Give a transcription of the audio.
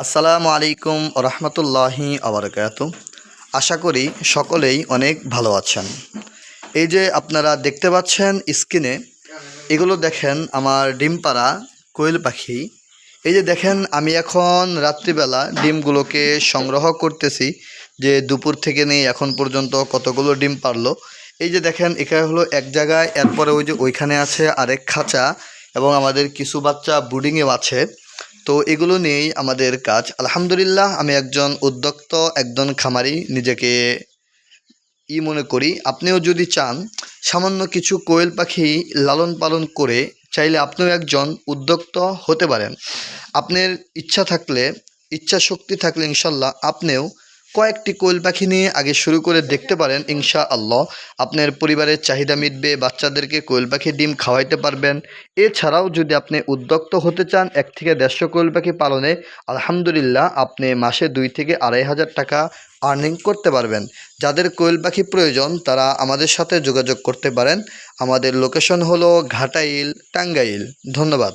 আসসালামু আলাইকুম রহমতুল্লাহি আবরকাত। আশা করি সকলেই অনেক ভালো আছেন। এই যে আপনারা দেখতে পাচ্ছেন স্ক্রিনে, এগুলো দেখেন আমার ডিম পাড়া কোয়েল পাখি। এই যে দেখেন আমি এখন রাত্রিবেলা ডিমগুলোকে সংগ্রহ করতেছি যে দুপুর থেকে নিয়ে এখন পর্যন্ত কতগুলো ডিম পারলো। এই যে দেখেন এখানে হলো এক জায়গায়, এরপরে ওই যে ওইখানে আছে আরেক খাঁচা, এবং আমাদের কিছু বাচ্চা ব্রুডিংয়েও আছে। তো এগুলো নিয়েই আমাদের কাজ। আলহামদুলিল্লাহ, আমি একজন উদ্যোক্ত, একজন খামারি নিজেকে মনে করি। আপনিও যদি চান সামান্য কিছু কোয়েল পাখি লালন পালন করে, চাইলে আপনিও একজন উদ্যোক্তা হতে পারেন। আপনার ইচ্ছা থাকলে, ইচ্ছা শক্তি থাকলে ইনশাল্লাহ আপনিও কয়েকটি কোয়েল পাখি নিয়ে আগে শুরু করে দেখতে পারেন। ইনশাআল্লাহ আপনার পরিবারের চাহিদা মিটবে, বাচ্চাদেরকে কোয়েল পাখি ডিম খাওয়াইতে পারবেন। এছাড়াও যদি আপনি উদ্যোক্তা হতে চান 1 থেকে 150 কোয়েল পাখি পালনে, আলহামদুলিল্লাহ আপনি মাসে 2 থেকে 2,500 টাকা আর্নিং করতে পারবেন। যাদের কোয়েল পাখি প্রয়োজন তারা আমাদের সাথে যোগাযোগ করতে পারেন। আমাদের লোকেশন হলো ঘাটাইল, টাঙ্গাইল। ধন্যবাদ।